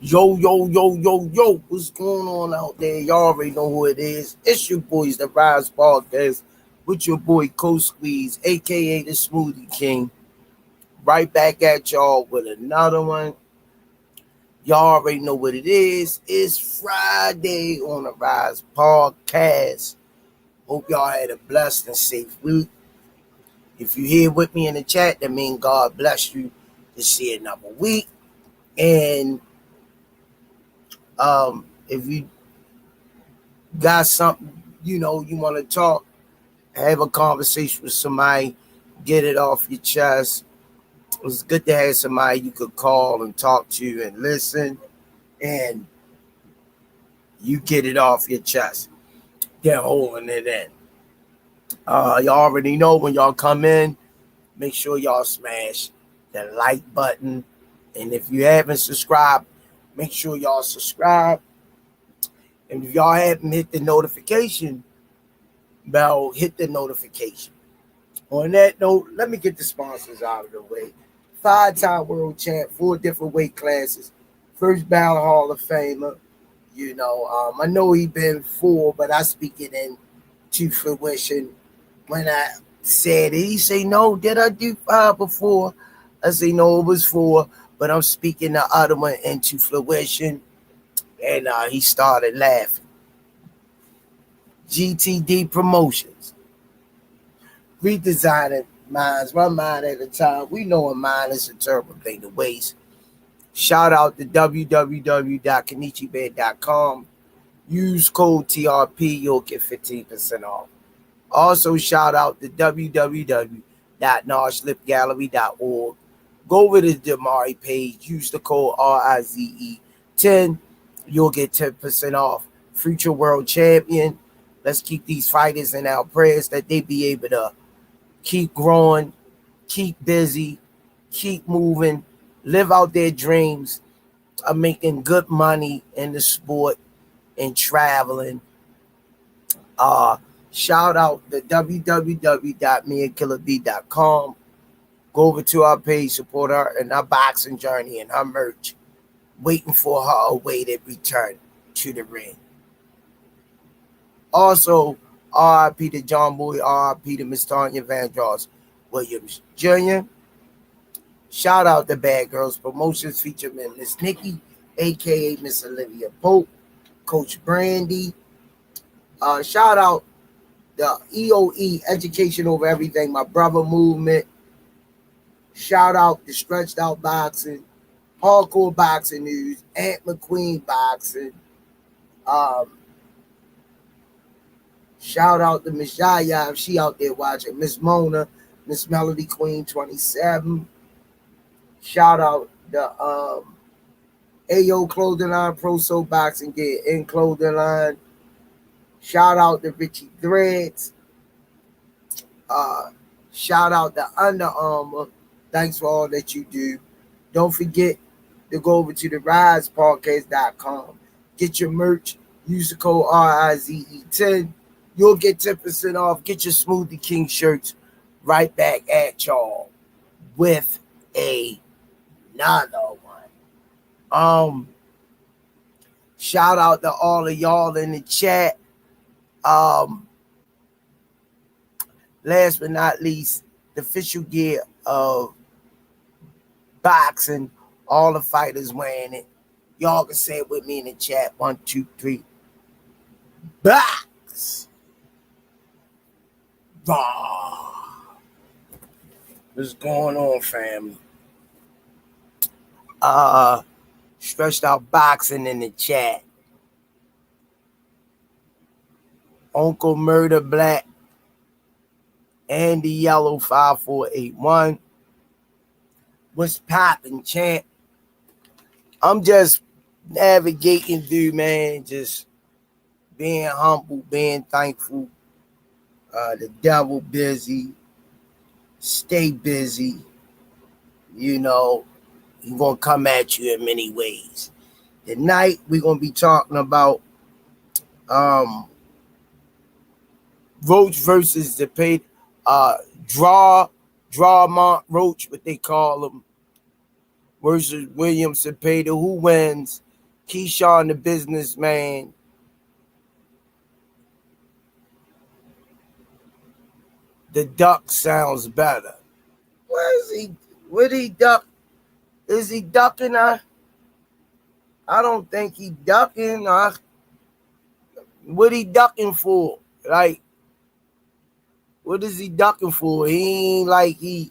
Yo, yo, yo, yo, yo, what's going on out there? Y'all already know who it is. It's your boys, the Rise Podcast, with your boy Coach Squeeze, aka the Smoothie King. Right back at y'all with another one. Y'all already know what it is. It's Friday on the Rise Podcast. Hope y'all had a blessed and safe week. If you're here with me in the chat, that means God bless you to see another week. And if you got something, you want to talk, have a conversation with somebody, get it off your chest. It's good to have somebody you could call and talk to and listen, and you get it off your chest. Get holding it in. Y'all already know when y'all come in, make sure y'all smash the like button. And if you haven't subscribed, make sure y'all subscribe. And if y'all haven't hit the notification bell, hit the notification. On that note, let me get the sponsors out of the way. 5-time world champ, 4 different weight classes, first ballot Hall of Famer. I know he been 4, but I speak it into fruition. When I said it, he say, no, did I do 5 before? I say, no, it was 4, but I'm speaking the other one into fruition. And he started laughing. GTD Promotions. Redesigning minds, one mind at a time. We know a mind is a terrible thing to waste. Shout out to www.kenichibed.com. Use code TRP, you'll get 15% off. Also, shout out to www.NarslipGallery.org. Go over to the Damari page, use the code RIZE10. You'll get 10% off. Future world champion. Let's keep these fighters in our prayers that they be able to keep growing, keep busy, keep moving, live out their dreams of making good money in the sport and traveling. Shout out to www.meandkillerb.com. Go over to our page, support her in her boxing journey and her merch, waiting for her awaited return to the ring. Also, R.I.P. to John Boy, R.I.P. to Miss Tanya Vandross Williams Jr. Shout out to Bad Girls Promotions featuring Miss Nikki, a.k.a. Miss Olivia Pope, Coach Brandy. Shout out the EOE, Education Over Everything, My Brother Movement. Shout out the Stretched Out Boxing, Hardcore Boxing News, Aunt McQueen Boxing. Shout out to Miss Yaya if she out there watching. Miss Mona, Miss Melody Queen 27. Shout out the AO Clothing Line, Pro Soul Boxing Gear in Clothing Line. Shout out to Richie Threads. Shout out to Under Armour. Thanks for all that you do. Don't forget to go over to the risepodcast.com. Get your merch. Use the code RIZE10. You'll get 10% off. Get your Smoothie King shirts. Right back at y'all with another one. Shout out to all of y'all in the chat. Last but not least, the official gear of boxing. All the fighters wearing it. Y'all can say it with me in the chat. 1, 2, 3. Box. Raw. What's going on, family? Stretched Out Boxing in the chat. Uncle Murder Black. Andy Yellow 5481. What's poppin', champ? I'm just navigating through, man. Just being humble, being thankful. The devil busy. Stay busy. He's going to come at you in many ways. Tonight, we're going to be talking about Roach versus Zepeda. Roach, what they call him, versus William Zepeda. Who wins? Keyshawn the businessman. The duck sounds better. Where is he? Would he duck? Is he ducking? I don't think he ducking. What he ducking for? Like, what is he ducking for? He ain't like he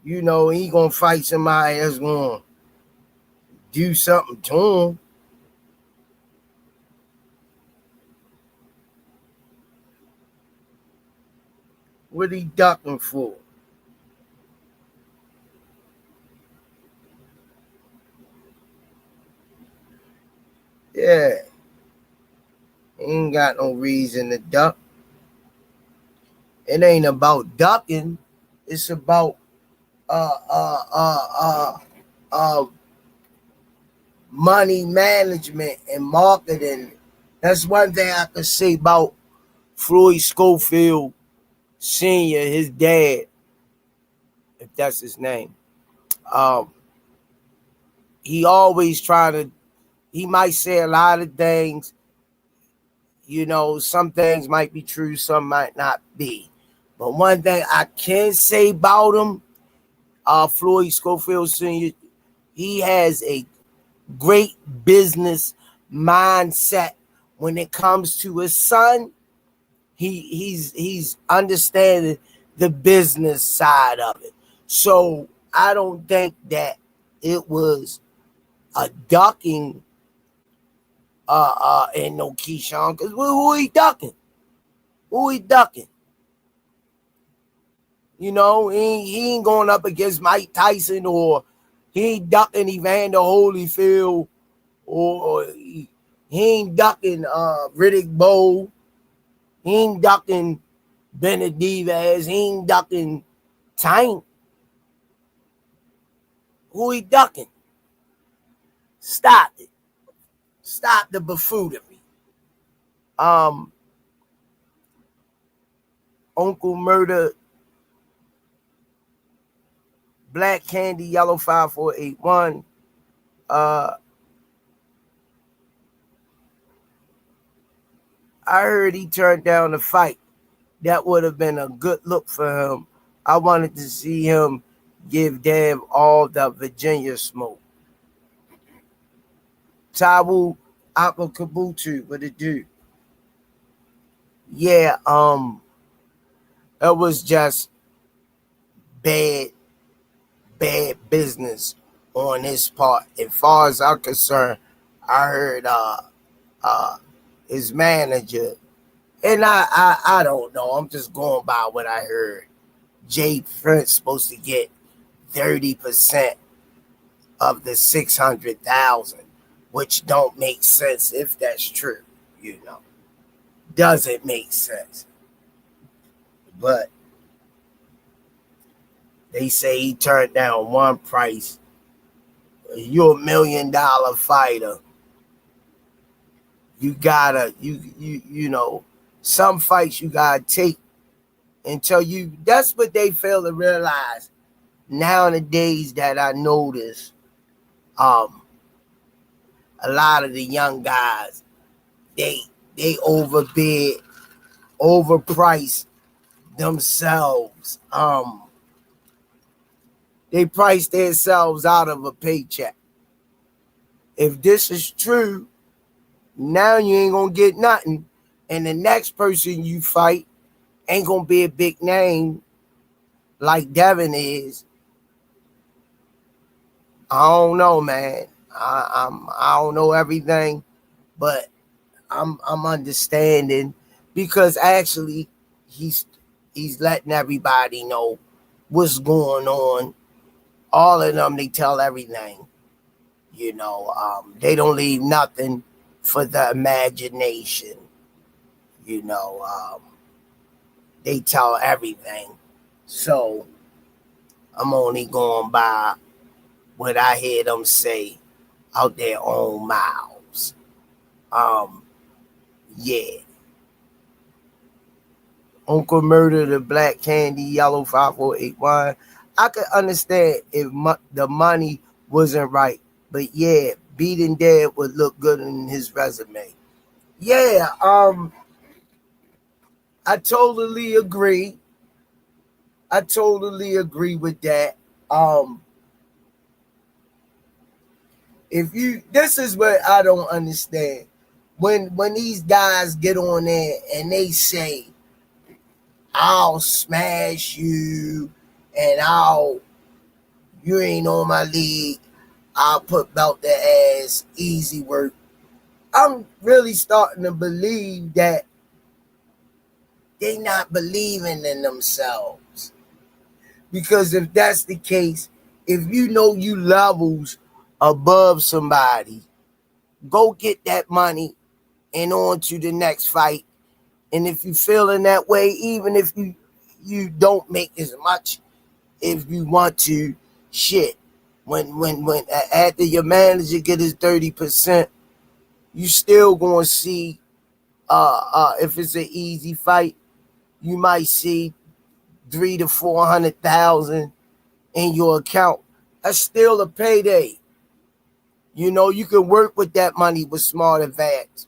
gonna fight somebody that's gonna do something to him. What he ducking for? Yeah. Ain't got no reason to duck. It ain't about ducking. It's about money management and marketing. That's one thing I can say about Floyd Schofield Sr., his dad, if that's his name. He always he might say a lot of things. Some things might be true, some might not be. But one thing I can say about him, Floyd Schofield Sr., he has a great business mindset when it comes to his son. He's understanding the business side of it. So I don't think that it was a ducking and no Keyshawn, because who he ducking? Who he ducking? He ain't going up against Mike Tyson, or he ain't ducking Evander Holyfield, or he ain't ducking Riddick Bowe. He ain't ducking Benavidez. He ain't ducking Tank. Who he ducking? Stop it. Stop the buffoonery. Uncle Murder, Black Candy, Yellow 5481. I heard he turned down the fight. That would have been a good look for him. I wanted to see him give Dev all the Virginia smoke. Tawu Apakabutu, what it do? Yeah, it was just bad business on his part. As far as I'm concerned, I heard his manager, and I don't know. I'm just going by what I heard. Jay Prince supposed to get 30% of the 600,000, which don't make sense if that's true. Doesn't make sense. But they say he turned down one price. You're $1 million fighter. You gotta, some fights you gotta take until that's what they fail to realize nowadays, that I notice a lot of the young guys, they overbid, overpriced themselves. They price themselves out of a paycheck. If this is true, now you ain't gonna get nothing, and the next person you fight ain't gonna be a big name like Devin is. I don't know, man. I don't know everything, but I'm understanding, because actually he's letting everybody know what's going on. All of them, they tell everything. They don't leave nothing for the imagination. They tell everything. So I'm only going by what I hear them say out their own mouths. Yeah. Uncle Murder, the Black Candy, Yellow 5481. I could understand if the money wasn't right, but yeah, beating dead would look good in his resume. Yeah, I totally agree. I totally agree with that. Um, if you, this is what I don't understand. When these guys get on there and they say, "I'll smash you," and you ain't on my league, I'll put belt the ass, easy work. I'm really starting to believe that they not believing in themselves. Because if that's the case, if you know you levels above somebody, go get that money and on to the next fight. And if you feeling that way, even if you don't make as much, if you want to, shit. When after your manager get his 30%, you still gonna see if it's an easy fight, you might see 300,000 to 400,000 in your account. That's still a payday. You know, you can work with that money with smart investments.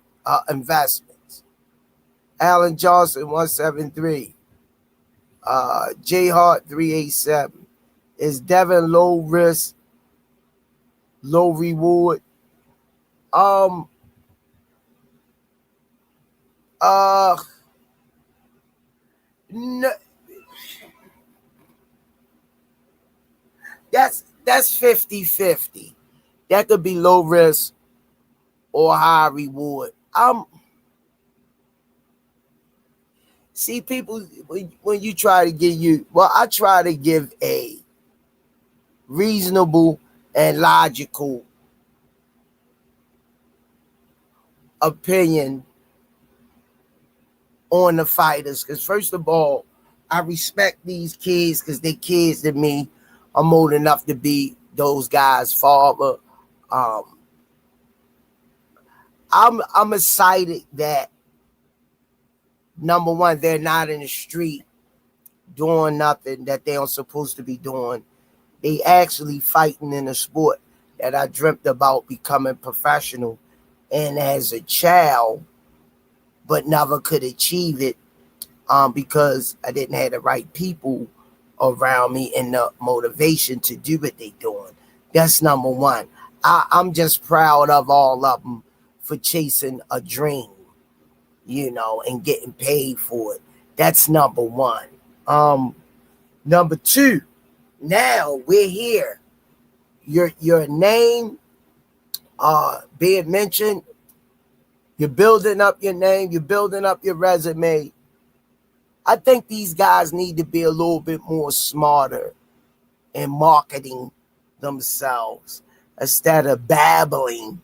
Alan Johnson 173, J Hart 387. Is Devin low risk, low reward? Um, uh, no, that's 50-50. That could be low risk or high reward. See, people, when you try to I try to give a reasonable and logical opinion on the fighters. Because first of all, I respect these kids because they kids to me. I'm old enough to be those guys' father. Um, I'm excited that number one, they're not in the street doing nothing that they aren't supposed to be doing. They actually fighting in a sport that I dreamt about becoming professional and as a child, but never could achieve it because I didn't have the right people around me and the motivation to do what they doing. That's number one. I'm just proud of all of them for chasing a dream, and getting paid for it. That's number one. Number two, now we're here. Your name being mentioned, you're building up your name, you're building up your resume. I think these guys need to be a little bit more smarter in marketing themselves instead of babbling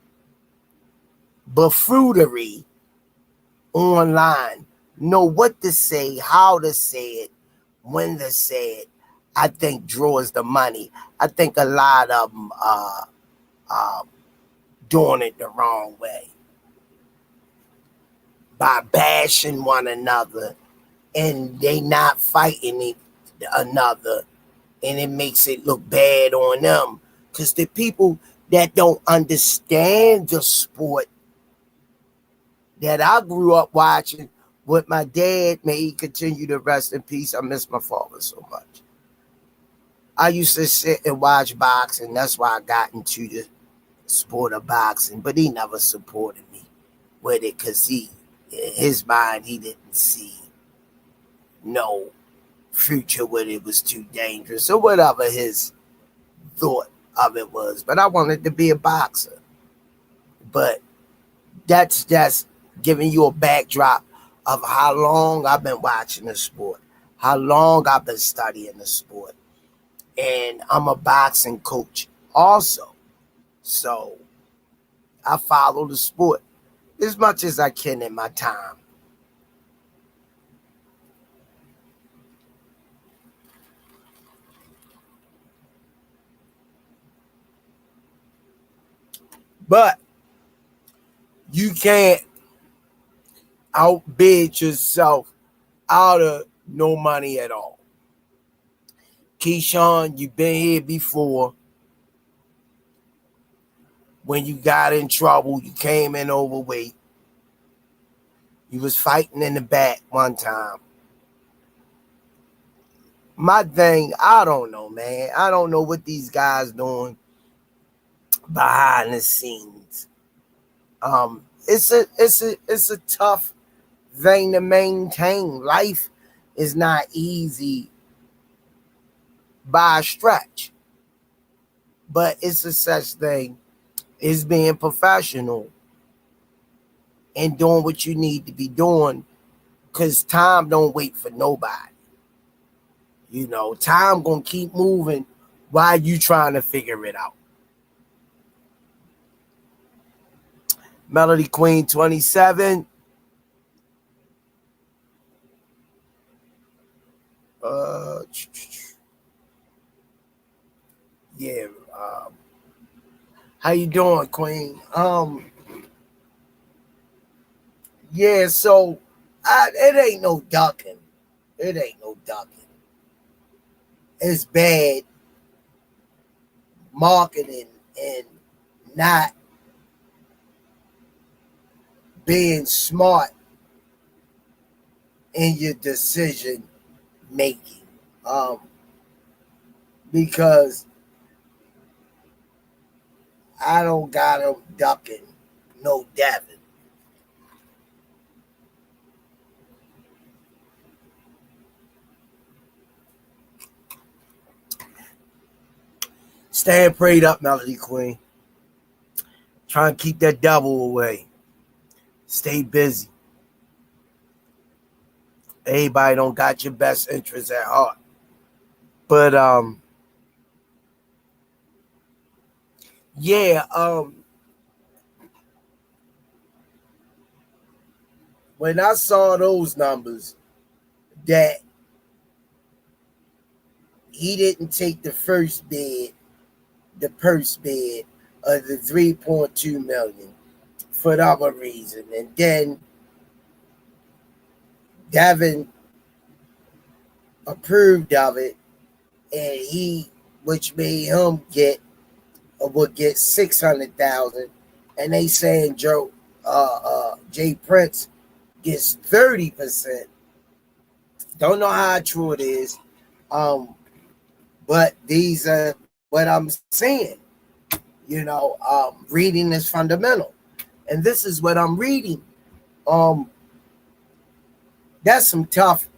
buffoonery online. Know what to say, how to say it, when to say it. I think draws the money. I think a lot of them are doing it the wrong way by bashing one another, and they not fighting another, and it makes it look bad on them. Because the people that don't understand the sport that I grew up watching with my dad, may he continue to rest in peace. I miss my father so much. I used to sit and watch boxing. That's why I got into the sport of boxing, but he never supported me with it because in his mind, he didn't see no future with it. Was too dangerous or whatever his thought of it was. But I wanted to be a boxer. But that's just giving you a backdrop of how long I've been watching the sport, how long I've been studying the sport. And I'm a boxing coach also. So I follow the sport as much as I can in my time. But you can't outbid yourself out of no money at all. Keyshawn, you've been here before. when you got in trouble, you came in overweight. You was fighting in the back one time. My thing, I don't know, man. I don't know what these guys doing behind the scenes. It's a tough thing to maintain. Life is not easy by a stretch, but it's a such thing as being professional and doing what you need to be doing, because time don't wait for nobody. You know, time gonna keep moving while you trying to figure it out. Melody Queen 27. Yeah. How you doing, Queen? Yeah. So, it ain't no ducking. It ain't no ducking. It's bad marketing and not being smart in your decision making. Because I don't got them ducking no Devin. Stand prayed up, Melody Queen. Try and keep that devil away. Stay busy. Everybody don't got your best interests at heart. But yeah, when I saw those numbers that he didn't take the first bid, the purse bid of the 3.2 million for whatever reason, and then Devin approved of it, and he, which made him would get 600,000, and they saying Jay Prince gets 30%. Don't know how true it is, but these are what I'm saying. You know, reading is fundamental, and this is what I'm reading. That's some tough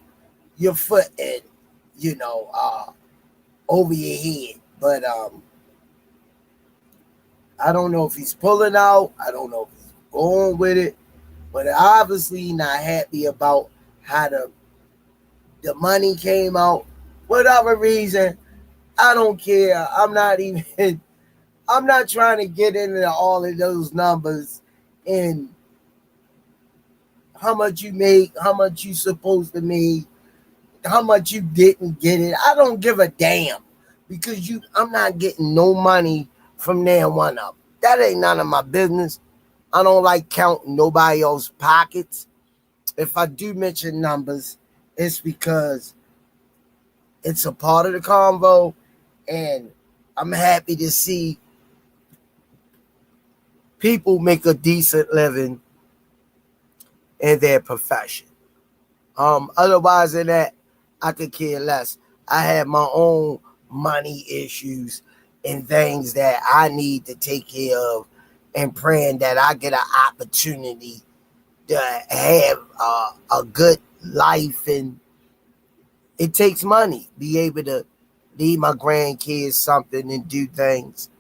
your foot in, you know, over your head. But I don't know if he's pulling out. I don't know if he's going with it. But obviously not happy about how the money came out. Whatever reason, I don't care. I'm not trying to get into all of those numbers and how much you make, how much you supposed to make, how much you didn't get it. I don't give a damn, because I'm not getting no money from there one up. That ain't none of my business. I don't like counting nobody else's pockets. If I do mention numbers, it's because it's a part of the convo, and I'm happy to see people make a decent living in their profession. Otherwise than that, I could care less. I have my own money issues and things that I need to take care of, and praying that I get an opportunity to have a good life. And it takes money be able to leave my grandkids something and do things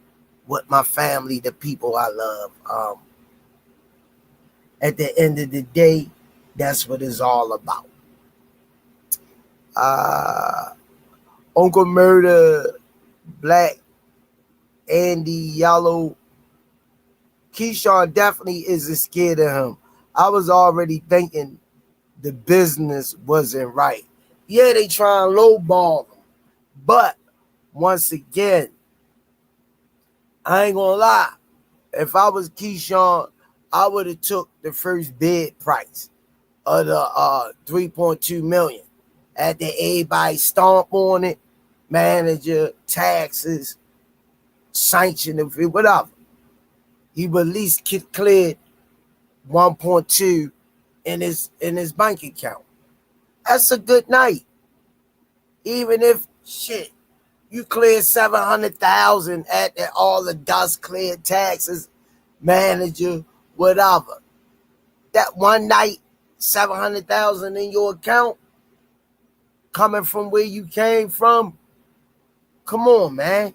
with my family, the people I love. At the end of the day, that's what it's all about. Uncle Murder, Black, Andy, Yellow, Keyshawn definitely isn't scared of him. I was already thinking the business wasn't right. Yeah, they try and lowball him. But once again, I ain't gonna lie. If I was Keyshawn, I would have took the first bid price of the 3.2 million. After everybody stomp on it, manager, taxes, sanction, whatever. he at least cleared 1.2 in his bank account. That's a good night. Even if shit, you clear 700,000 at all the dust cleared taxes, manager, whatever. That one night, 700,000 in your account, coming from where you came from. Come on, man.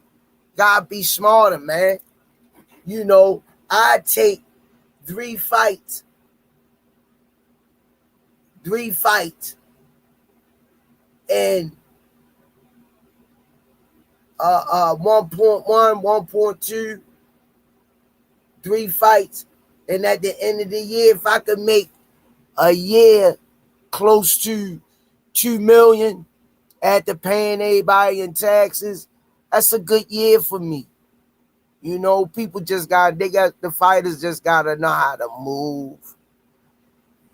Gotta be smarter, man. You know, I take 3 fights, and 1.1, 1.2, 3 fights, and at the end of the year, if I could make a year close to 2 million after paying everybody in taxes, that's a good year for me. You know, people the fighters just gotta know how to move,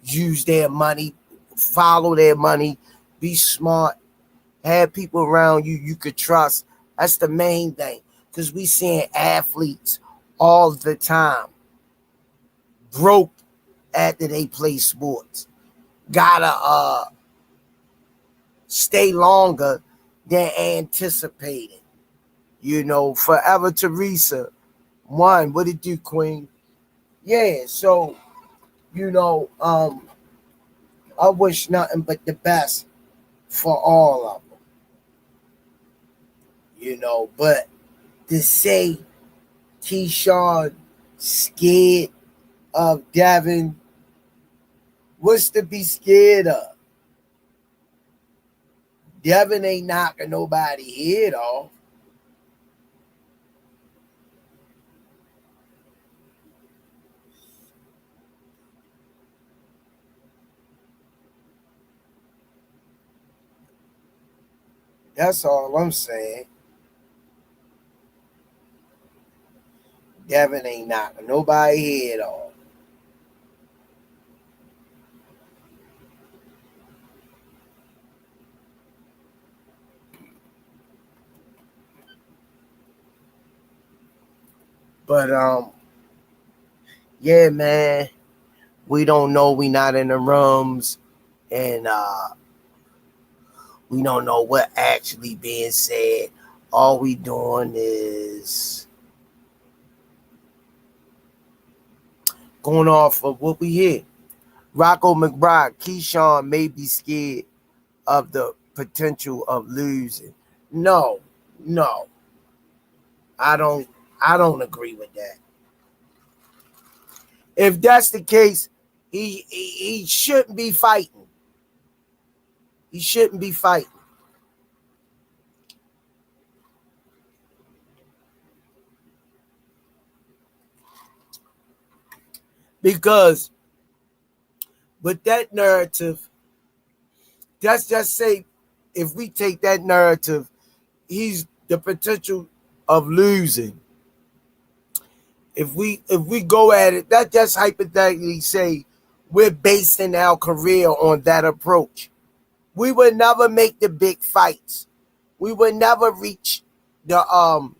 use their money, follow their money, be smart, have people around you could trust. That's the main thing, because we seeing athletes all the time broke after they play sports. Gotta stay longer than anticipated. You know, Forever Teresa won. What did you, Queen? Yeah, so, you know, I wish nothing but the best for all of them. You know, but to say Keyshawn scared of Devin, what's to be scared of? Devin ain't knocking nobody head off. That's all I'm saying. Devin ain't knocking nobody head off. But yeah, man, we don't know. We not in the rooms, and we don't know what actually being said. All we doing is going off of what we hear. Rocco McBride, Keyshawn may be scared of the potential of losing. No, I don't agree with that. If that's the case, he shouldn't be fighting. He shouldn't be fighting. Because with that narrative, let's just say if we take that narrative, he's the potential of losing. If we go at it, that just hypothetically say we're basing our career on that approach. We would never make the big fights. We would never reach the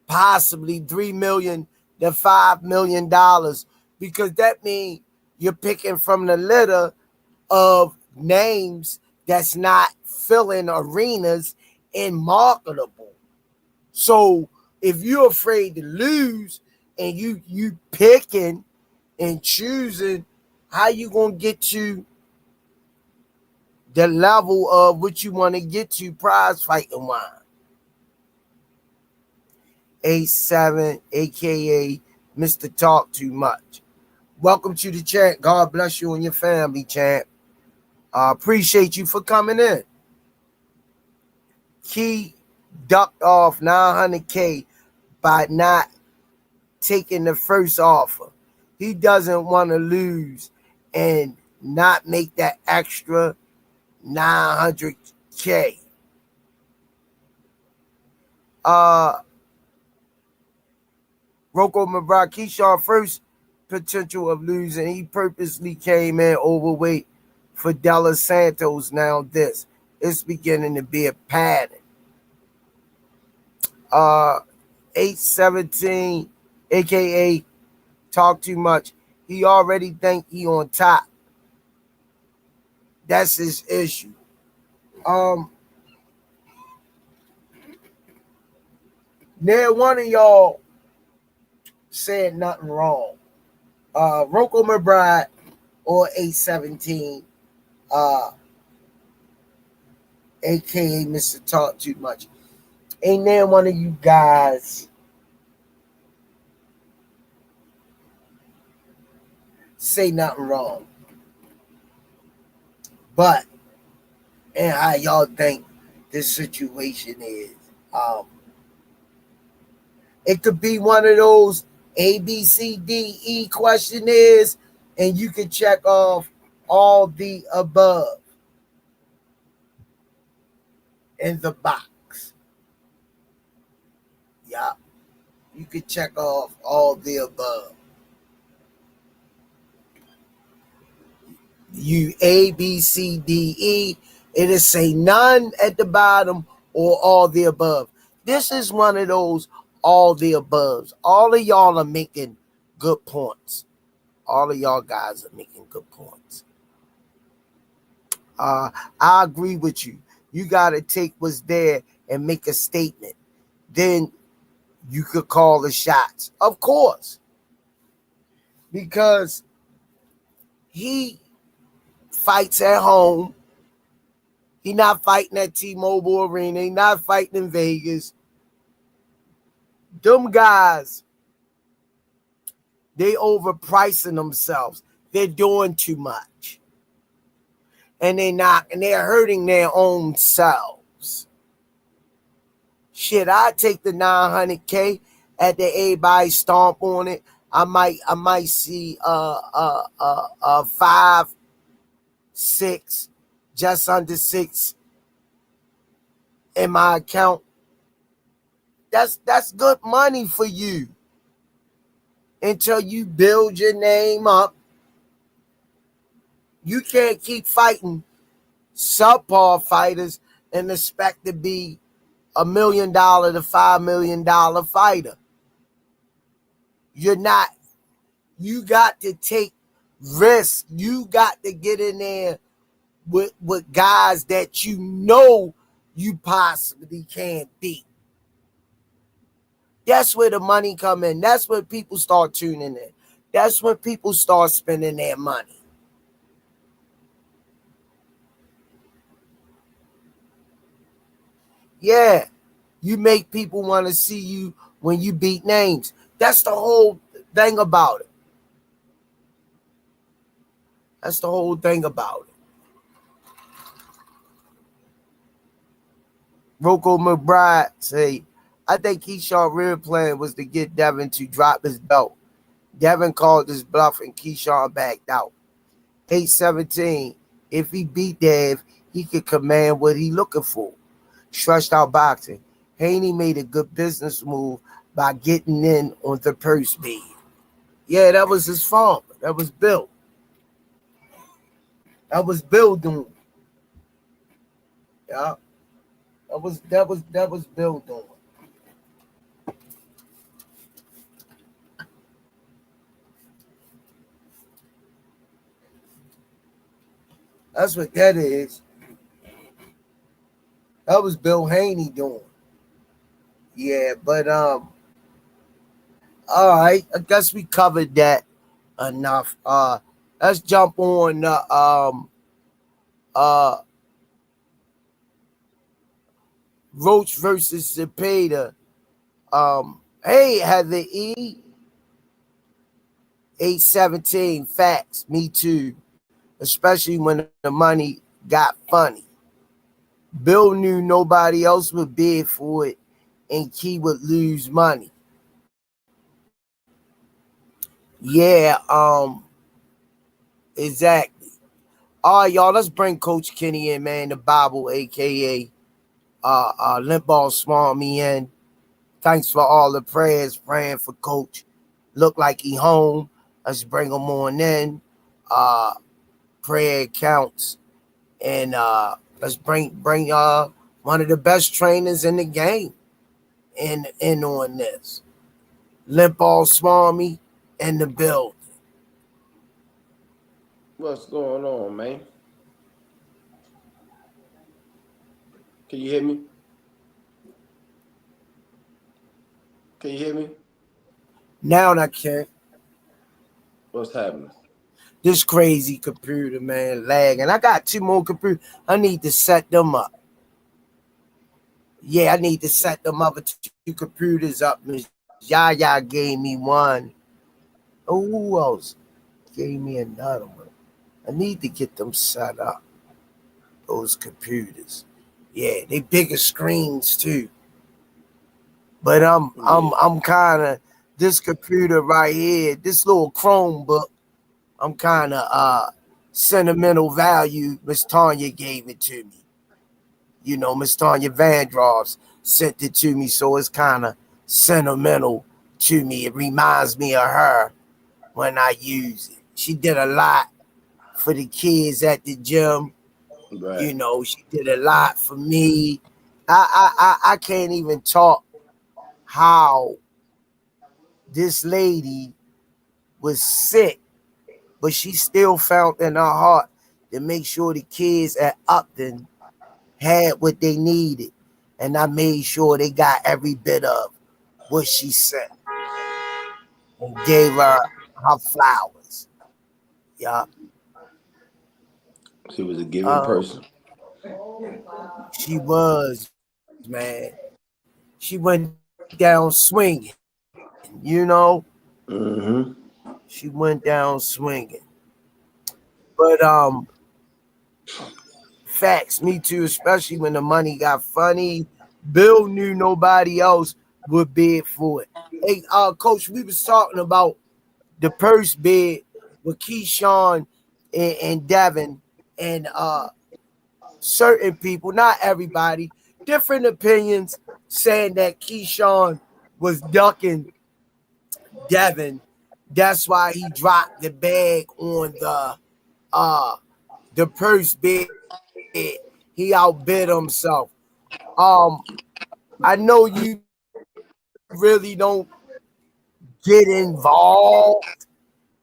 possibly $3 million to $5 million, because that means you're picking from the litter of names that's not filling arenas and marketable. So if you're afraid to lose and you picking and choosing, how you gonna get to the level of what you want to get to prize fighting wise? 87, aka Mr. Talk Too Much. Welcome to the chat. God bless you and your family, champ. I appreciate you for coming in. Key ducked off 900K by not taking the first offer. He doesn't want to lose and not make that extra 900K. Rocco McBride, Keyshawn first potential of losing. He purposely came in overweight for Della Santos. Now this, it's beginning to be a pattern. 817 aka talk too much. He already think he on top. That's his issue. Now one of y'all said nothing wrong. Rocco McBride or 817, aka Mr. Talk Too Much. Ain't there one of you guys say nothing wrong. But and how y'all think this situation is. It could be one of those ABCDE questionnaires, and you can check off all the above in the box. Yeah, you can check off all the above. You ABCDE, it'll say none at the bottom or all the above. This is one of those all the aboves. All of y'all are making good points. All of y'all guys are making good points. I agree with you. You got to take what's there and make a statement. Then you could call the shots. Of course. Because he fights at home. He not fighting at T-Mobile Arena. He not fighting in Vegas. Them guys, they overpricing themselves. They're doing too much. And they're hurting their own selves. Shit, I take the 900K at the everybody stomp on it. I might see 5, 6, just under 6 in my account. That's good money for you until you build your name up. You can't keep fighting subpar fighters and expect to be $1 million to $5 million fighter. You're not. You got to take risks. You got to get in there with guys that you know you possibly can't beat. That's where the money come in. That's when people start tuning in. That's when people start spending their money. Yeah, you make people want to see you when you beat names. That's the whole thing about it. That's the whole thing about it. Rocco McBride say, I think Keyshawn's real plan was to get Devin to drop his belt. Devin called his bluff and Keyshawn backed out. 817, if he beat Dev, he could command what he looking for. Stretched out boxing. Haney made a good business move by getting in on the purse bid. Yeah, that was his fault. That was Bill. That was Bill doing. Yeah. That was Bill doing. That's what that is. That was Bill Haney doing. Yeah, but all right. I guess we covered that enough. Let's jump on Roach versus Zepeda. Hey, Heather E. 817 facts. Me too. Especially when the money got funny. Bill knew nobody else would bid for it and Key would lose money. Yeah, exactly. All right, y'all, let's bring Coach Kenny in, man. The Bible, aka Limpball Small me in. Thanks for all the prayers, praying for Coach. Look like he home. Let's bring him on in. Prayer counts. And let's bring one of the best trainers in the game in on this. Limpall Swami in the building. What's going on, man? Can you hear me? Can you hear me? Now I can. What's happening? This crazy computer, man, lagging. I got 2 more computers. I need to set them up. Yeah, I need to set them up with 2 computers up. Miss Yaya gave me one. Oh, who else gave me another one? I need to get them set up. Those computers. Yeah, they bigger screens too. But Yeah. I'm kind of this computer right here, this little Chromebook. I'm kind of sentimental value. Miss Tanya gave it to me. Miss Tanya Vandross sent it to me, so it's kind of sentimental to me. It reminds me of her when I use it. She did a lot for the kids at the gym. Right. She did a lot for me. I can't even talk how this lady was sick, but she still found in her heart to make sure the kids at Upton had what they needed. And I made sure they got every bit of what she sent and gave her flowers. Yeah. She was a giving Um, person. she was, man. She went down swinging, Mm-hmm. She went down swinging. But facts, me too, especially when the money got funny. Bill knew nobody else would bid for it. Hey, coach, we was talking about the purse bid with Keyshawn and Devin and certain people, not everybody, different opinions saying that Keyshawn was ducking Devin. That's why he dropped the bag on uh the purse bid. He outbid himself. Um, I know you really don't get involved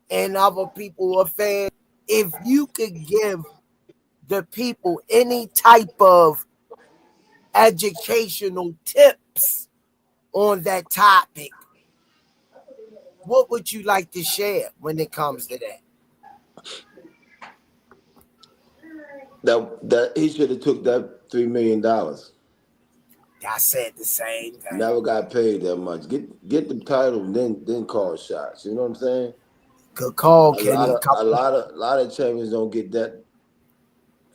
in other people's affairs. If you could give the people any type of educational tips on that topic, what would you like to share when it comes to that? That he should have took that $3 million. I said the same thing. Never got paid that much. Get the title, then call shots. You know what I'm saying? Good call, A Kenny. lot A of a couple. lot of a lot of champions don't get that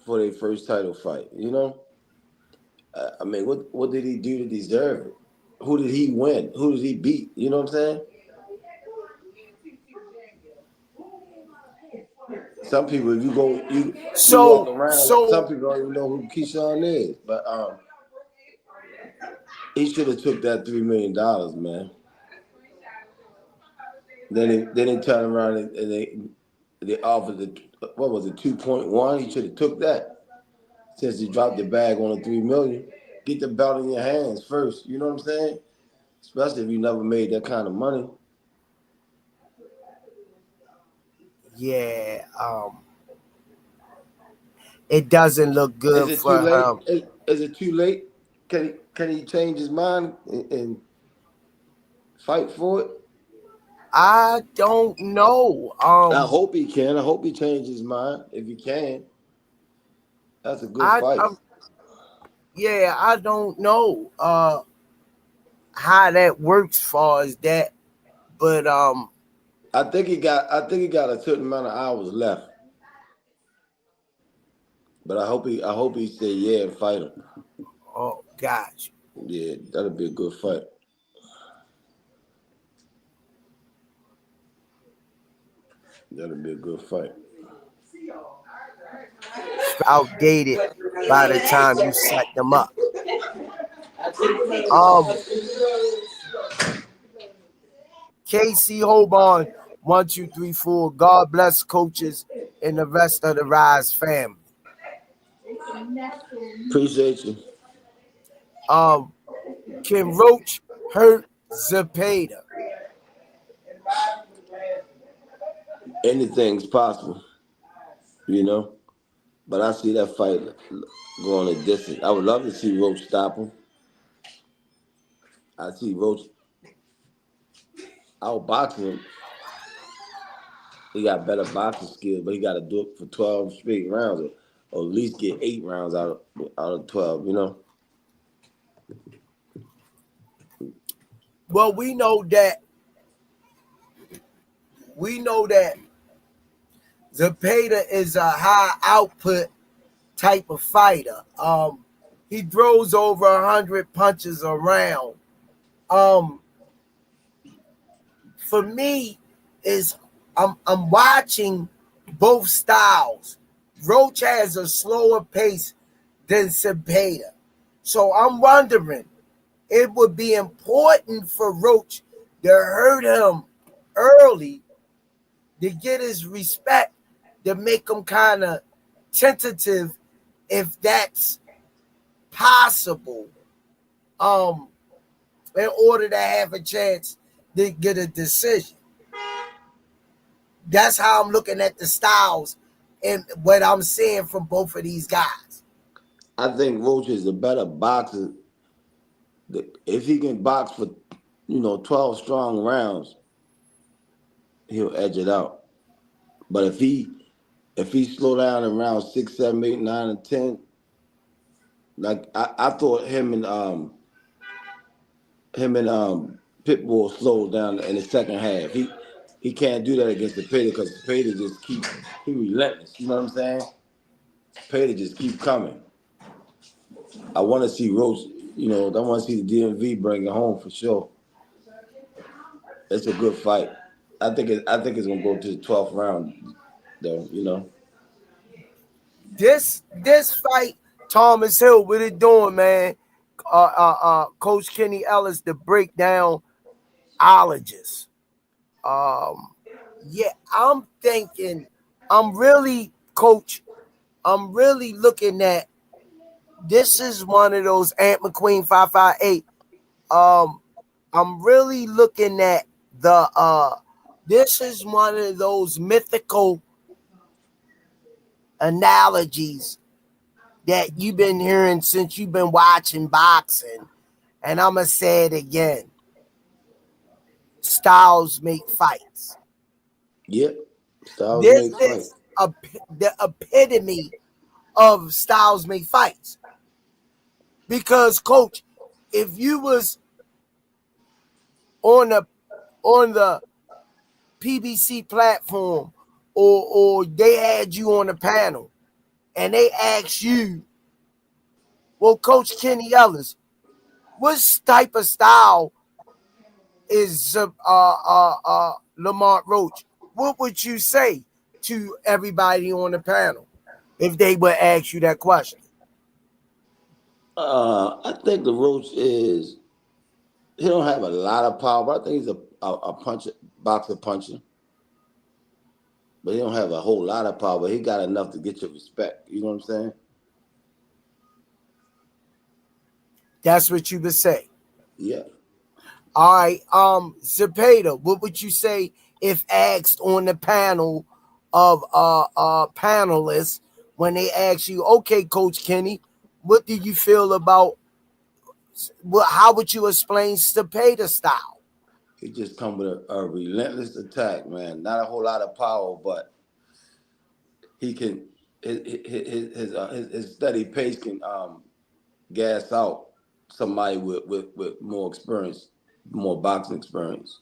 for their first title fight. I mean, what did he do to deserve it? Who did he win? Who did he beat? You know what I'm saying? Some people, if you go, you walk So, around, some people don't even know who Keyshawn is. But he should have took that $3 million, man. Then they turn around and they offered what was it, 2.1? He should have took that since he dropped the bag on the 3 million. Get the belt in your hands first. You know what I'm saying? Especially if you never made that kind of money. yeah, it doesn't look Is good it too for late? him. Is it too late? Can he change his mind and fight for it? I don't know. I hope he can. I hope he changes his mind if he can. That's a good I, fight. I yeah, I don't know how that works far as that, but I think he got a certain amount of hours left. But I hope he say yeah and fight him. oh gosh. Yeah, that'll be a good fight. That'll be a good fight. Outdated by the time you set them up. Um, KC Hoban, 1, 2, 3, 4. God bless coaches and the rest of the Rise family. Appreciate you. Um, can Roach hurt Zepeda? anything's possible, you know. But I see that fight going a distance. I would love to see Roach stop him. I see Roach outboxing him. He got better boxing skills, but he got to do it for 12 straight rounds, or at least get 8 rounds out of 12. You know. Well, we know that Zepeda is a high output type of fighter. He throws over 100 punches around. Um, for me, is I'm watching both styles. Roach has a slower pace than Zepeda, so I'm wondering it would be important for Roach to hurt him early to get his respect, to make him kind of tentative if that's possible, um, in order to have a chance to get a decision. That's how I'm looking at the styles and what I'm seeing from both of these guys. I think Roach is a better boxer. If he can box for 12 strong rounds, he'll edge it out. But if he slow down in round 6, 7, 8, 9, and 10, like I thought him and Pitbull slowed down in the second half. He can't do that against the Pater because the Pater just he relentless. You know what I'm saying? Pater just keep coming. I want to see Roach. I want to see the DMV bring it home for sure. It's a good fight. I think it's gonna go to the 12th round, though. This fight, Thomas Hill, what it doing, man? Coach Kenny Ellis, the breakdown ologist. Um, yeah, I'm thinking, I'm really, Coach, I'm really looking at this is one of those Ant McQueen 558. Um, I'm really looking at the this is one of those mythical analogies that you've been hearing since you've been watching boxing. And I'm gonna say it again. Styles make fights. Yep. Styles This make fight. is the epitome of styles make fights. Because coach, if you was on the PBC platform, or they had you on the panel and they asked you, well, Coach Kenny Ellis, what type of style is Lamont Roach? What would you say to everybody on the panel if they would ask you that question? I think the Roach is he don't have a lot of power, but I think he's a puncher, boxer puncher. But he don't have a whole lot of power. But he got enough to get your respect. You know what I'm saying? That's what you would say. Yeah. All right, Zepeda, what would you say if asked on the panel of panelists when they ask you, okay, Coach Kenny, what do you feel about how would you explain Zepeda style? He just come with a relentless attack, man. Not a whole lot of power, but he can his steady pace can gas out somebody with more experience, more boxing experience.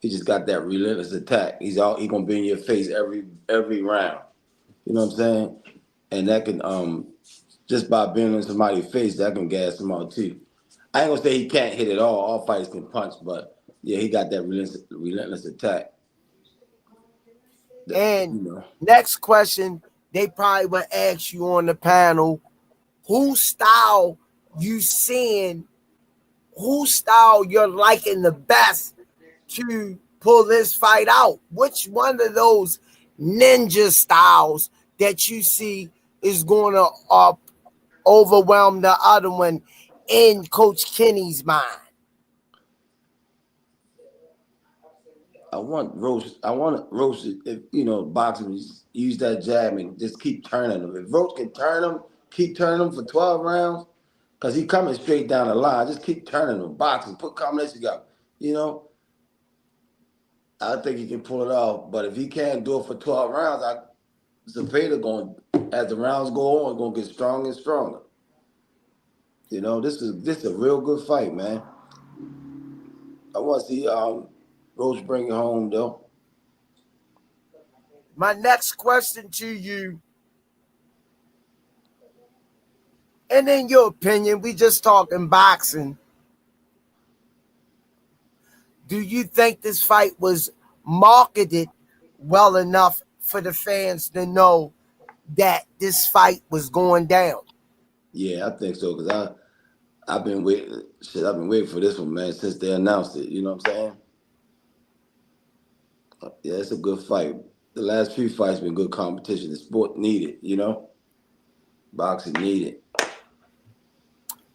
He just got that relentless attack. He gonna be in your face every round. You know what I'm saying? And that can just by being in somebody's face, that can gas him out too. I ain't gonna say he can't hit it all. All fighters can punch, but yeah, he got that relentless attack. That, And you know. next question, they probably would ask you on the panel, whose style you seeing, whose style you're liking the best to pull this fight out? Which one of those ninja styles that you see is going to overwhelm the other one in Coach Kenny's mind? I want Roach. I want Roach. If boxing, use that jab and just keep turning him. If Roach can turn him, keep turning him for 12 rounds, because he coming straight down the line. Just keep turning him. Boxing, put combination up. You know, I think he can pull it off. But if he can't do it for 12 rounds, Zepeda going, as the rounds go on, going to get stronger and stronger. This is a real good fight, man. I want to see Roach bring it home though. My next question to you, and in your opinion, we just talking boxing. Do you think this fight was marketed well enough for the fans to know that this fight was going down? Yeah, I think so because I've been waiting. Shit, I've been waiting for this one, man, since they announced it. You know what I'm saying? Yeah, it's a good fight. The last few fights been good competition. The sport needed, boxing needed.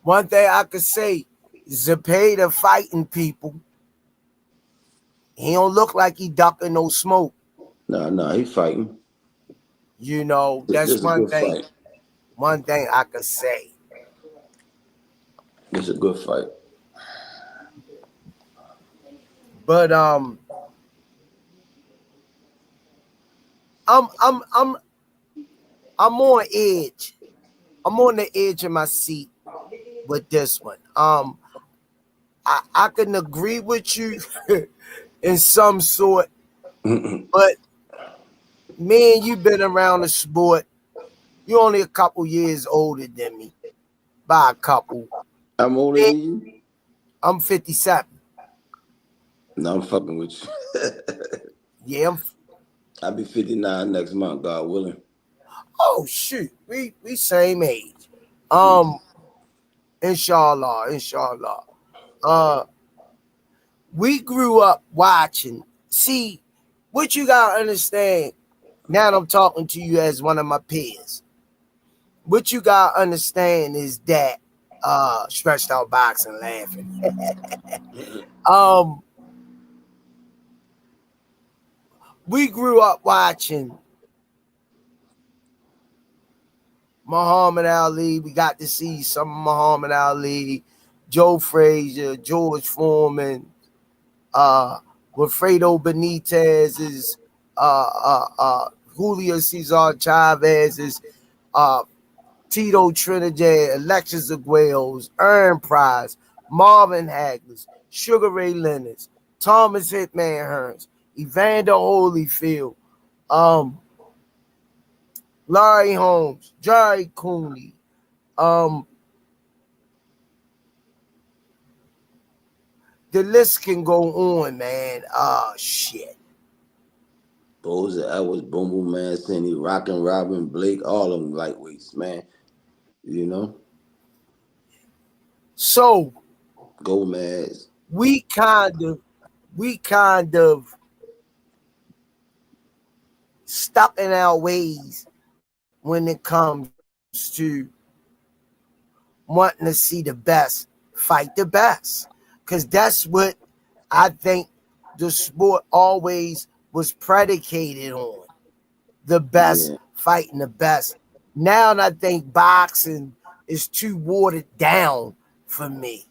One thing I could say, Zepeda fighting people, he don't look like he ducking no smoke. No, he fighting. That's This is a one good thing. fight. One thing I could say. This is a good fight. But I'm on edge. I'm on the edge of my seat with this one. I can agree with you in some sort, but man, you've been around the sport. You're only a couple years older than me, by a couple. I'm older Man, than you. I'm 57. No, I'm fucking with you. Yeah. I'll be 59 next month, God willing. Oh shoot, we same age. Mhm. Um, inshallah. Uh, we grew up watching. See, what you gotta understand. Now I'm talking to you as one of my peers. What you gotta understand is that stretched out boxing laughing. um, we grew up watching Muhammad Ali. We got to see some Muhammad Ali, Joe Frazier, George Foreman, Wilfredo Benitez's, Julio Cesar Chavez's, uh, Tito Trinidad, Alexis Aguero's, Aaron Price, Marvin Hagler's, Sugar Ray Leonard's, Thomas Hitman Hearns, Evander Holyfield, um, Larry Holmes, Jerry Cooney, um, the list can go on, man. Shit. Bowser, Edwards, Boom Boom Man, Cindy, Rockin' Robin, Blake, all of them lightweights, man. You know? So Gomez. we kind of stuck in our ways when it comes to wanting to see the best fight the best. Because that's what I think the sport always was predicated on. The best Yeah. fighting the best. Now I think boxing is too watered down for me.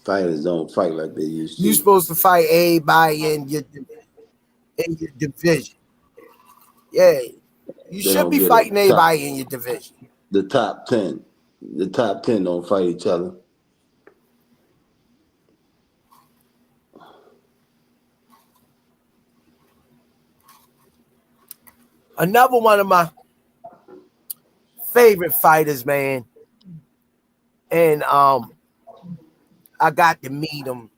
Fighters don't fight like they used You're to. supposed to fight everybody in your division. Yeah, you They should don't be get it. fighting everybody in your division. The top 10. The top 10 don't fight each other. Another one of my favorite fighters, man, and I got to meet him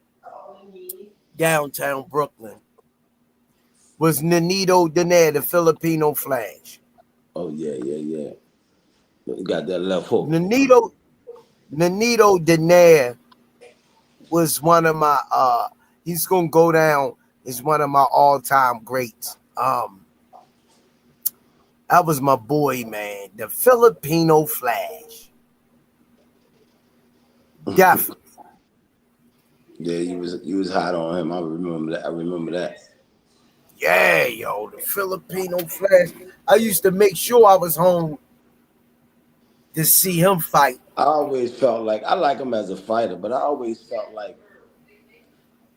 downtown Brooklyn. Was Nonito Donaire, the Filipino Flash. Oh, yeah. You got that left hook. Nonito Donaire was one of my he's gonna go down as one of my all-time greats. That was my boy, man, the Filipino Flash. Definitely. Yeah, you was hot on him. I remember that. I remember that. Yeah, yo, the Filipino Flash. I used to make sure I was home to see him fight. I always felt like I like him as a fighter, but I always felt like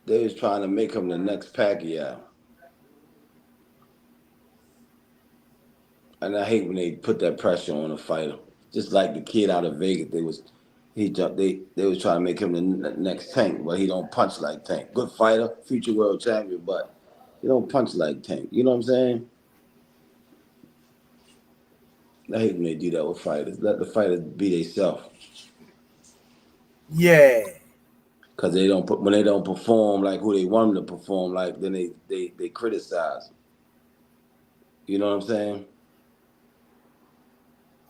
they was trying to make him the next Pacquiao. And I hate when they put that pressure on a fighter. Just like the kid out of Vegas, they was trying to make him the next Tank, but he don't punch like Tank. Good fighter, future world champion, but he don't punch like Tank. You know what I'm saying? I hate when they do that with fighters. Let the fighters be themselves. Yeah. Cause they don't when they don't perform like who they want them to perform like, then they criticize. You know what I'm saying?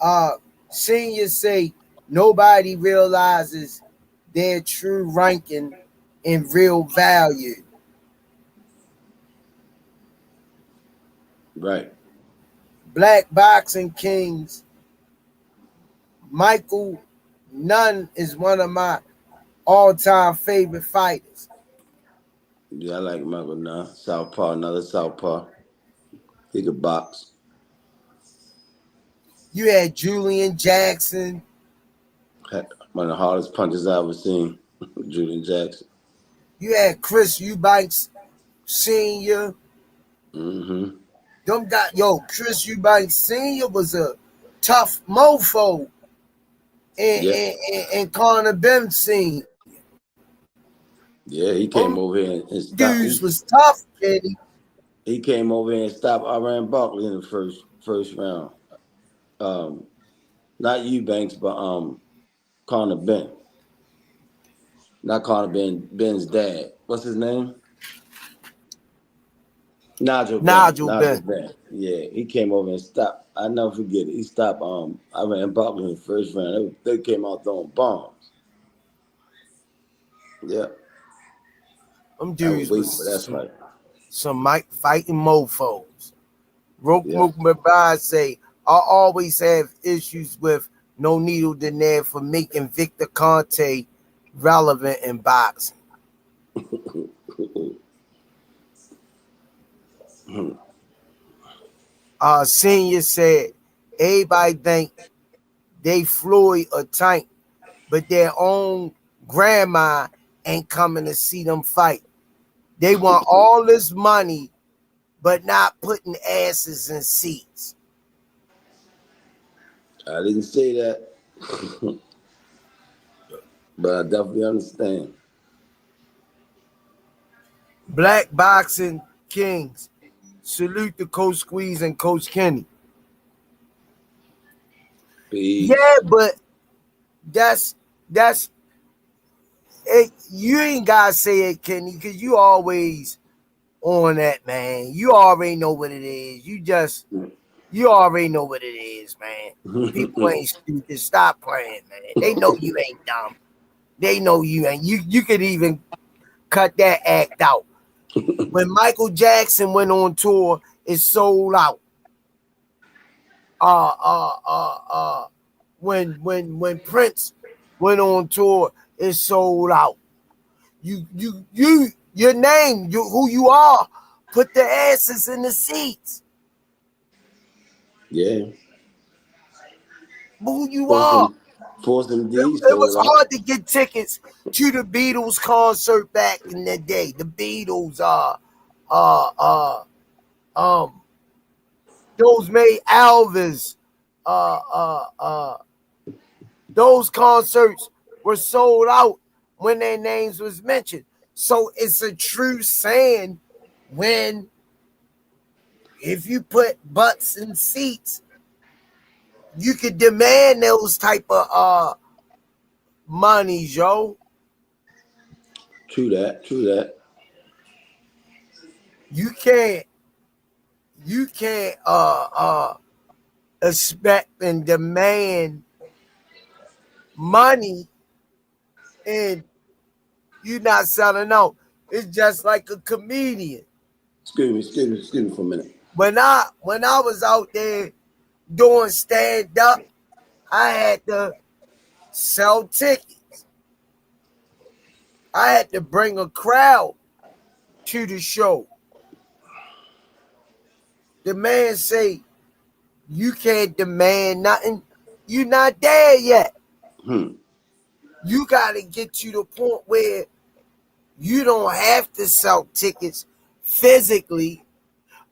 Uh, Seniors say nobody realizes their true ranking and real value. Right. Black Boxing Kings, Michael Nunn is one of my all-time favorite fighters. Yeah, I like Michael now. Southpaw, another Southpaw. He could box. You had Julian Jackson. One of the hardest punches I ever seen. Julian Jackson. You had Chris Eubanks Sr. Mm-hmm. Chris Eubanks Sr. was a tough mofo and, Yeah. and, and, and Connor Ben Sr. Yeah, he came Them over here and stopped. dudes was tough, Kenny. He came over here and stopped Iran Barkley in the first round. Um, Not Eubanks, but Connor Ben. Not Connor Ben, Ben's dad. What's his name? Nigel Ben. Nigel Nigel Ben. Ben. Yeah, he came over and stopped. I never forget it. He stopped Iran Barkley in the first round. They came out throwing bombs. Yeah. Them I was dudes waiting for was that fight. some Mike fighting mofos. Roke Yeah. Mukbara say, I always have issues with No Needle Denied for making Victor Conte relevant in boxing. Senior said, everybody think they Floyd or Tank, but their own grandma ain't coming to see them fight. They want all this money, but not putting asses in seats. I didn't say that, but I definitely understand. Black Boxing Kings. Salute to Coach Squeeze and Coach Kenny. Peace. Yeah, but that's it. You ain't gotta say it, Kenny, because you always on that, man. You already know what it is. You already know what it is, man. People ain't stupid. Stop playing, man. They know you ain't dumb. They know you ain't. You could even cut that act out. When Michael Jackson went on tour, it sold out. When Prince went on tour, it sold out. Your name, who you are, put the asses in the seats. Yeah. Who you Force are. them, force them It, D's it was sold out. hard to get tickets to the Beatles concert back in the day. The Beatles those made Elvis those concerts were sold out when their names was mentioned. So it's a true saying when if you put butts in seats, you could demand those type of monies, yo. True that. True that. You can't expect and demand money and you not selling out. It's just like a comedian. Excuse me for a minute. When I was out there doing stand up, I had to sell tickets. I had to bring a crowd to the show. The man say, you can't demand nothing. You're not there yet. Hmm. You got to get to the point where you don't have to sell tickets physically,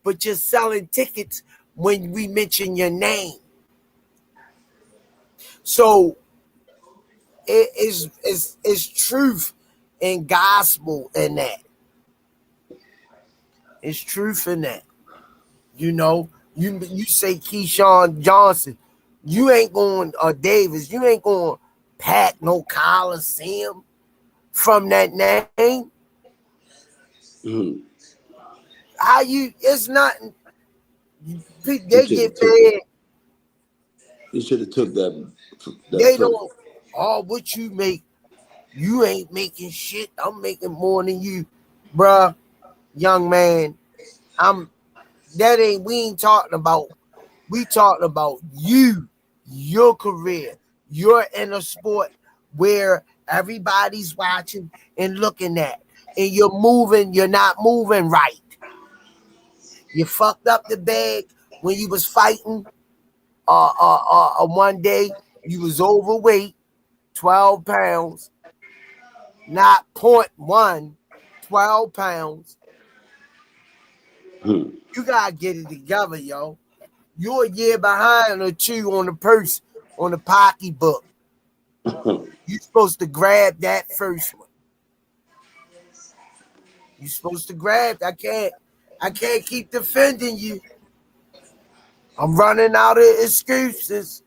but you're selling tickets when we mention your name. So it's truth and gospel in that. It's truth in that. You know, you say Keyshawn Johnson, you ain't going Davis, you ain't going to pack no Coliseum from that name. Hmm. How you? It's not. You They should have get took it. mad. You should have took that They first. don't. Oh, what you make? You ain't making shit. I'm making more than you, bruh. Young man, I'm. That ain't. We ain't talking about. We talking about you, your career. You're in a sport where everybody's watching and looking at, and you're moving. You're not moving right. You fucked up the bag when you was fighting. One day you was overweight, 12 pounds, not point one, 12 pounds. Hmm. You gotta get it together, yo. You're a year behind or two on the purse, on the pocketbook. You supposed to grab that first one. You supposed to grab. I can't keep defending you. I'm running out of excuses.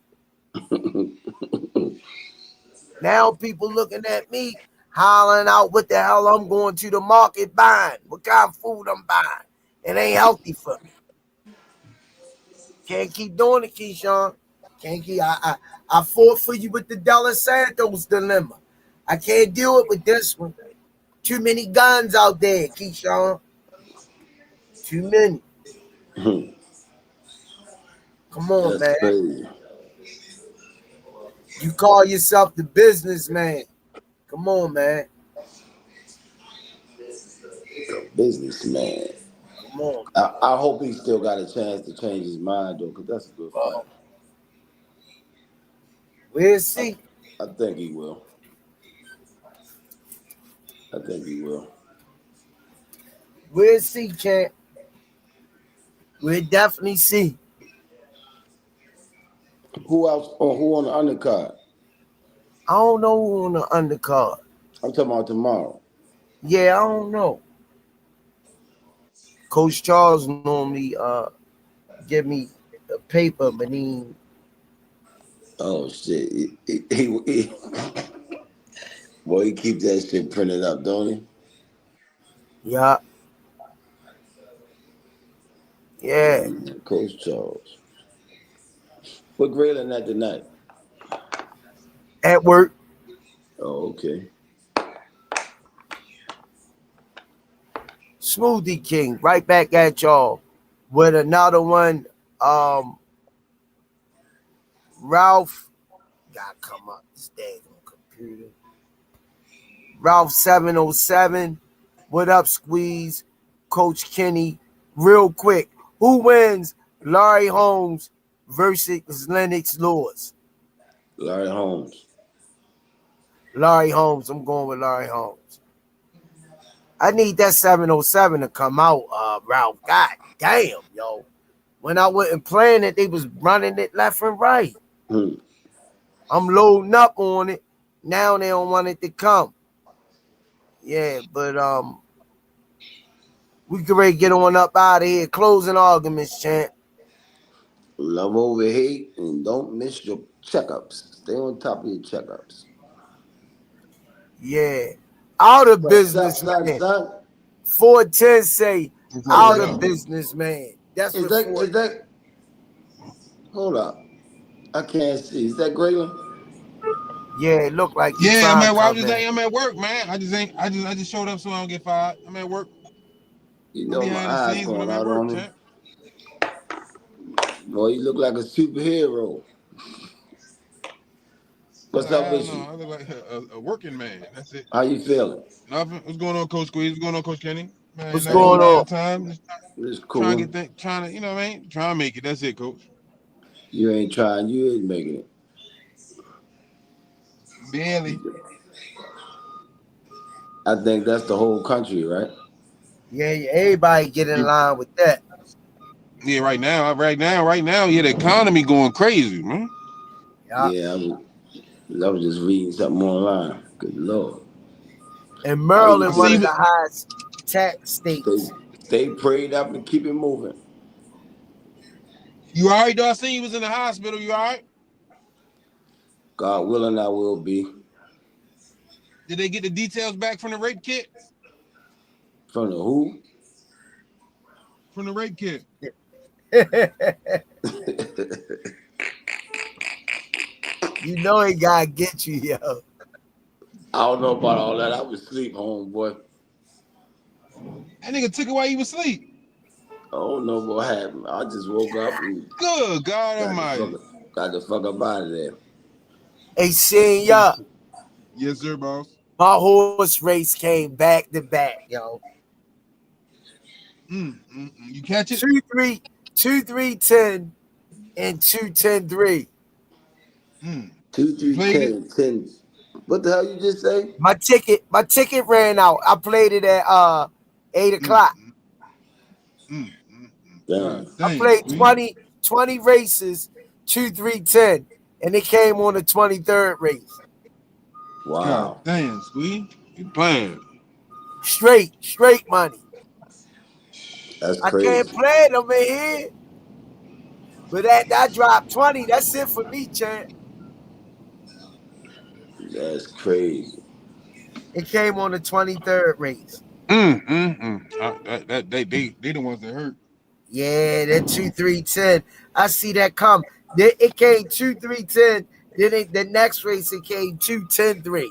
Now people looking at me, hollering out what the hell I'm going to the market buying, what kind of food I'm buying. It ain't healthy for me. Can't keep doing it, Keyshawn. Can't keep. I fought for you with the Dallas Santos dilemma. I can't do it with this one. Too many guns out there, Keyshawn. Too many. Come on, That's man. crazy. You call yourself the businessman. Come on, man. Businessman. Come on. I hope he still got a chance to change his mind though, because that's a good fight. Oh, we'll I, see. I think he will. I think he will. We'll see, champ. We'll definitely see. Who else? Oh, who on the undercard? I don't know who on the undercard. I'm talking about tomorrow. Yeah, I don't know. Coach Charles normally give me a paper, but Oh shit! Boy, he keep that shit printed up, don't he? yeah, yeah. Coach Charles. What grade on that tonight? At work, Oh, okay. Smoothie King, right back at y'all with another one. Um, Ralph, gotta come up this day on computer. Ralph 707. What up, Squeeze? Coach Kenny. Real quick, who wins Larry Holmes versus Lennox Lewis? Larry Holmes. Larry Holmes. I'm going with Larry Holmes. I need that 707 to come out, Ralph. God damn, yo. When I wasn't playing it, they was running it left and right. Hmm. I'm loading up on it. Now they don't want it to come. Yeah, but we can ready to get on up out of here. Closing arguments, champ. Love over hate and don't miss your checkups. Stay on top of your checkups. Yeah. Out of Stop, business, stop, man. stop. 410 say What's up? Is out What's of that up? business, man. That's is what that 4. is that hold up. I can't see. Is that Graylin? Yeah, it look like he Yeah, I'm trying at to work. come in. I'm at work, man. I just ain't. I just showed up so I don't get fired. I'm at work. You I'm know my behind the eyes scenes, but going I'm at out work, on me. champ. Boy, you look like a superhero. What's up with No, you? I look like a working man. That's it. How you feeling? Nothing. What's going on, Coach Squeeze? What's going on, Coach Kenny? Man, What's nothing Hey, going but on? good time. Just it's trying to cool. get that, trying to, you know what I mean? Trying to make it. That's it, Coach. You ain't trying. You ain't making it. Barely. I think that's the whole country, right? Yeah, everybody get in You, line with that. yeah, right now, yeah, the economy going crazy, man. Yeah. Yeah, I was just reading something online. Good Lord. And How you I Maryland, one see of feel? the it. highest tax Stay, states. stay prayed up and keep it moving. You all right, though? I seen you was in the hospital. You all right? God willing, I will be. Did they get the details back from the rape kit? From the who? From the rape kit. You know he gotta get you, yo. I don't know about all that. I was asleep, homeboy. That nigga took it while he was asleep. I don't know what happened. I just woke up and Good God got the fuck Almighty. got the fuck up out of there. Hey, seeing ya, Yes, sir, boss. my horse race came back to back, yo. You catch it? 2-3, 2-3-10, and 2-10-3. Two, You three, played it? 10, 10. What the hell you just say? My ticket ran out. I played it at 8 o'clock. Mm, God Damn. I damn, played squeeze. 20 races, 2-3-10, and it came on the 23rd race. God Wow. damn, squeeze. You playing. Straight money. That's I can't crazy. play them in here. But that dropped 20. That's it for me, champ. That's crazy. It came on the 23rd race. They the ones that hurt. Yeah, that 2-3-10. I see that come. It came 2-3-10. The next race it came 2-10-3.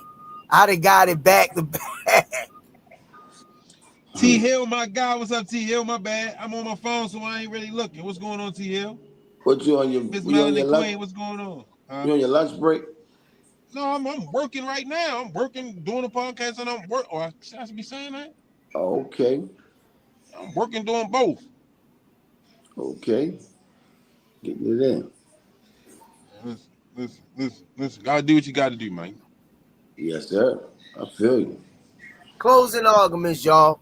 I done got it back to back. T Hill, my guy. What's up, T Hill? My bad. I'm on my phone, so I ain't really looking. What's going on, T Hill? What you on your Miss you on your Melanie lunch Queen, what's going on? Huh? you on your lunch break? No, I'm working right now. I'm working, doing a podcast, and I'm work. Or I should be saying that. Oh, okay. I'm working, doing both. Okay. Getting it in. Listen. Gotta do what you gotta do, man. Yes, sir. I feel you. Closing arguments, y'all.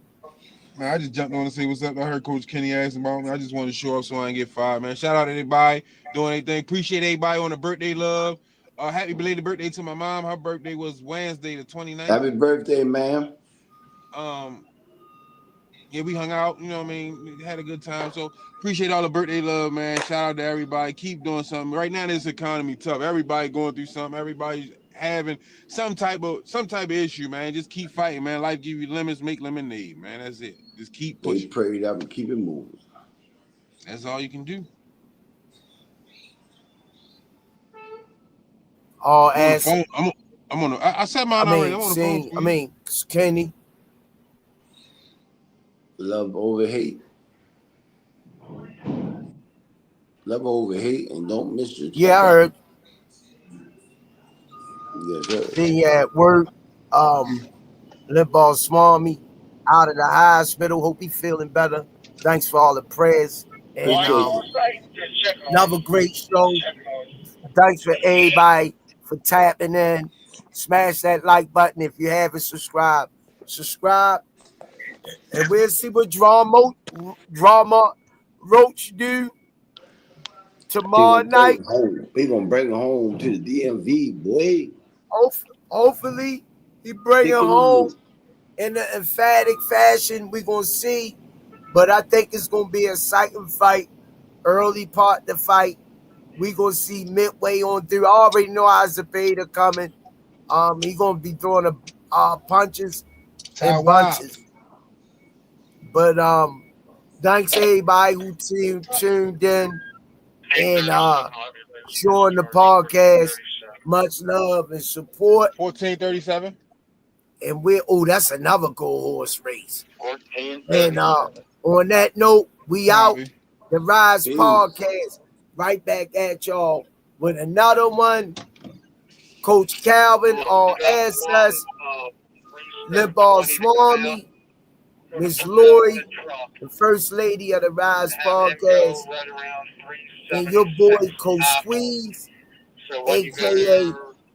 Man, I just jumped on to say what's up. I heard Coach Kenny asking about me. I just wanted to show up so I ain't get fired, man. Shout out to everybody doing anything. Appreciate everybody on the birthday love. Happy belated birthday to my mom. Her birthday was Wednesday, the 29th. Happy birthday, ma'am. Um, yeah, we hung out, you know what I mean? We had a good time. So appreciate all the birthday love, man. Shout out to everybody. Keep doing something. Right now, this economy tough. Everybody going through something. Everybody's having some type of issue, man. Just keep fighting, man. Life give you lemons, make lemonade, man. That's it. Just keep Stay pushing. prayed up and keep it moving. That's all you can do. All I'm on the ass. phone. I'm on the, I said mine already. I'm on the phone, squeeze. Kenny. Love over hate. Love over hate and don't miss your Yeah, I chance. heard. Yes, sir. Then you at work. Limbaugh Smarmy out of the hospital. Hope he feeling better. Thanks for all the prayers. And Appreciate you. another great show. Thanks for everybody for tapping in. Smash that like button if you haven't subscribed. Subscribe, and we'll see what drama Roach do He tomorrow gonna bring night. it home. He gonna bring it home to the DMV, boy. Hopefully, he bring it Thick and home new. in an emphatic fashion. We're gonna see, but I think it's gonna be a exciting fight. Early part the fight. We gonna see midway on through. I already know how Zepeda coming. He gonna be throwing punches and Taiwan. bunches. But thanks everybody who tuned in and showing the podcast. Much love and support. 1437. And that's another gold horse race. And 1437. on that note, we out. Copy. The Rise Peace. Podcast. Right back at y'all with another one. Coach Calvin on Access, Limbaugh Swami, Miss Lori, the First Lady of the Rise Podcast, and your boy Coach Squeeze, aka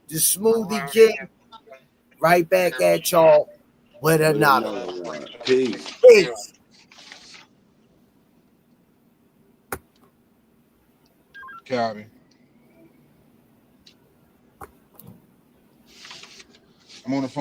the Smoothie King, right back at y'all with another one. Peace. Peace. Copy. I'm on the phone.